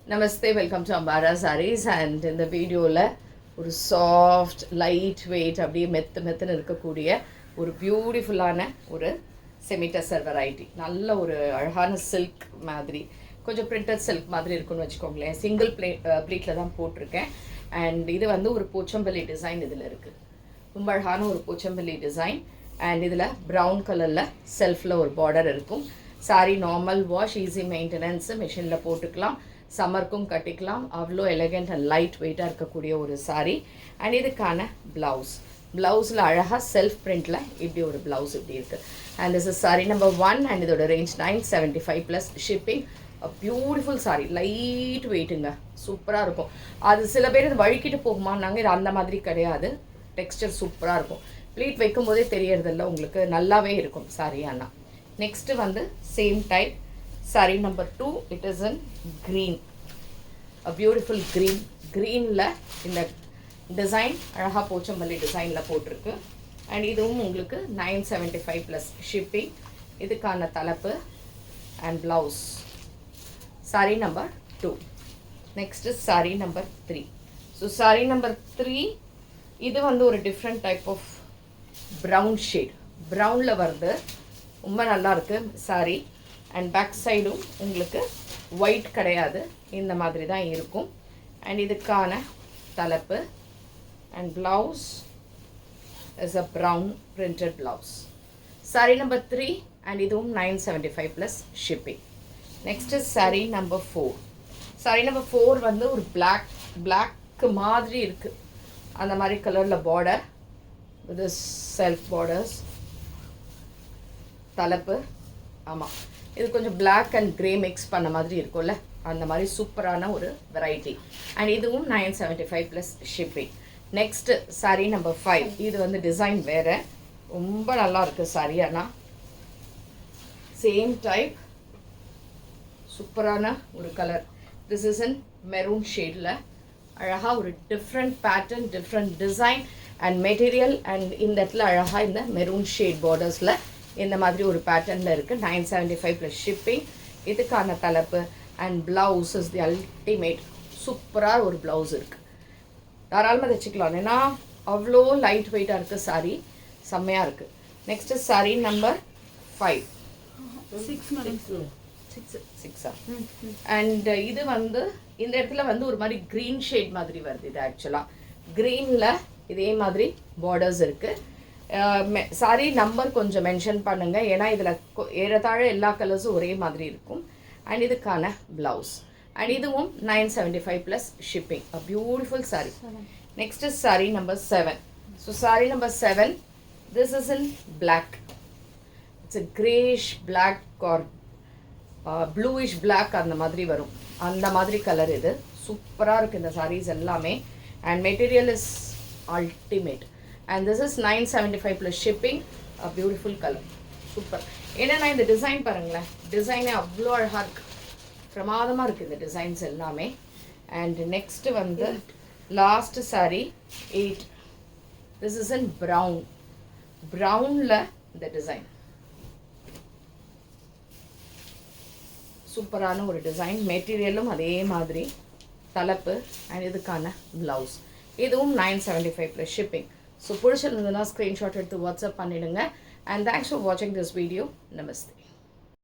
Namaste, welcome to Ambara Sarees and in the video ஒரு soft light weight அப்படியே மெத்துன்னு இருக்கக்கூடிய ஒரு பியூட்டிஃபுல்லான ஒரு செமி டசர் வெரைட்டி. நல்ல ஒரு அழகான சில்க் மாதிரி, கொஞ்சம் பிரிண்டட் சில்க் மாதிரி இருக்குன்னு வச்சுக்கோங்களேன். சிங்கிள் ப்ளீட்டில் தான் போட்டிருக்கேன். அண்ட் இது வந்து ஒரு போச்சம்பள்ளி டிசைன் இதில் இருக்குது. ரொம்ப அழகான ஒரு போச்சம்பள்ளி டிசைன். அண்ட் இதில் ப்ரௌன் கலரில் செல்ஃபில் ஒரு பார்டர் இருக்கும். Sorry normal wash, easy maintenance, மிஷினில் போட்டுக்கலாம், சம்மருக்கும் கட்டிக்கலாம். அவ்வளோ எலகண்ட் அண்ட் லைட் வெயிட்டாக இருக்கக்கூடிய ஒரு சாரீ. அண்ட் இதுக்கான ப்ளவுஸில் அழகாக செல்ஃப் பிரிண்டில் இப்படி ஒரு ப்ளவுஸ் இப்படி இருக்குது. And this is saree number 1 and இதோட range 975 plus shipping. Beautiful saree, light வெயிட்டுங்க, சூப்பராக இருக்கும். அது சில பேர் இது வழுக்கிட்டு போகுமான்னாங்க, இது அந்த மாதிரி கிடையாது. டெக்ஸ்டர் சூப்பராக இருக்கும். ப்ளீட் வைக்கும் போதே தெரியறதில்ல, உங்களுக்கு நல்லாவே இருக்கும் சாரீ. ஆனால் நெக்ஸ்ட்டு வந்து same type saree number 2. it is in green, a beautiful greenல இந்த டிசைன் அழகா போச்சம்பள்ளி டிசைன்ல போட்டிருக்கு. அண்ட் இதுவும் உங்களுக்கு 975 ப்ளஸ் ஷிப்பிங். இதுக்கான தலைப்பு and blouse. saree number 2. Next saree number 3. So saree number 3 இது வந்து ஒரு different type of brown shade, ப்ரௌனில் வருது. ரொம்ப நல்லா இருக்கு saree. அண்ட் பேக் சைடும் உங்களுக்கு ஒயிட் கிடையாது, இந்த மாதிரி தான் இருக்கும். அண்ட் இதுக்கான தலைப்பு and blouse is a brown printed blouse. saree number 3 and இதுவும் 975 plus shipping. Next saree number 4. saree number 4 வந்து ஒரு பிளாக் மாதிரி இருக்குது, அந்த மாதிரி கலரில் பார்டர் வித் செல்ஃப் பார்டர்ஸ். தலைப்பு ஆமாம், இது கொஞ்சம் பிளாக் அண்ட் கிரே மிக்ஸ் பண்ண மாதிரி இருக்கும்ல, அந்த மாதிரி சூப்பரான ஒரு வெரைட்டி. அண்ட் இதுவும் 975 plus shipping. Next saree number 5. இது வந்து டிசைன் வேறு, ரொம்ப நல்லா இருக்குது saree. ஆனால் சேம் டைப், சூப்பரான ஒரு colour. This is in maroon ஷேடில் அழகாக ஒரு different pattern, different design and material. And இந்த இடத்துல அழகாக இந்த மெரூன் ஷேட் பார்டர்ஸில் இந்த மாதிரி ஒரு பேட்டர்னில் இருக்குது. 975 ப்ளஸ் ஷிப்பிங். இதுக்கான தலைப்பு and blouse is the ultimate. சூப்பராக ஒரு ப்ளவுஸ் இருக்குது, தாராளமாக தைச்சிக்கலாம். ஏன்னா அவ்வளோ லைட் வெயிட்டாக இருக்குது சாரீ, செம்மையாக இருக்குது. Next saree number 5. 6. அண்ட் இது வந்து இந்த இடத்துல வந்து ஒரு மாதிரி க்ரீன் ஷேட் மாதிரி வருது. இது ஆக்சுவலாக க்ரீனில் இதே மாதிரி பார்டர்ஸ் இருக்குது. சாரி நம்பர் கொஞ்சம் மென்ஷன் பண்ணுங்கள், ஏன்னா இதில் ஏறத்தாழ எல்லா கலர்ஸும் ஒரே மாதிரி இருக்கும். அண்ட் இதுக்கான ப்ளவுஸ். அண்ட் இதுவும் 975 plus shipping. A beautiful saree. Next is saree number 7. So saree number 7, this is in black. It's a greyish black or bluish black, அந்த மாதிரி வரும், அந்த மாதிரி கலர். இது சூப்பராக இருக்குது இந்த சாரீஸ் எல்லாமே. And material is ultimate. And this is 975 plus shipping. A beautiful colour, super. ஏன்னா இந்த டிசைன் பாருங்களேன், டிசைனே அவ்வளோ அழகாக இருக்குது, பிரமாதமாக இருக்குது இந்த டிசைன்ஸ் எல்லாமே. அண்ட் நெக்ஸ்ட்டு வந்து last saree 8. This is in ப்ரௌனில் இந்த டிசைன் சூப்பரான ஒரு டிசைன். மெட்டீரியலும் அதே மாதிரி, தலைப்பு அண்ட் இதுக்கான ப்ளவுஸ். இதுவும் 975 ப்ளஸ் ஷிப்பிங். ஸோ பிடிச்சிருந்ததுன்னா ஸ்க்ரீன்ஷாட் எடுத்து வாட்ஸ்அப் பண்ணிவிடுங்க. அண்ட் தேங்க்ஸ் ஃபார் வாட்சிங் திஸ் வீடியோ. நமஸ்தே.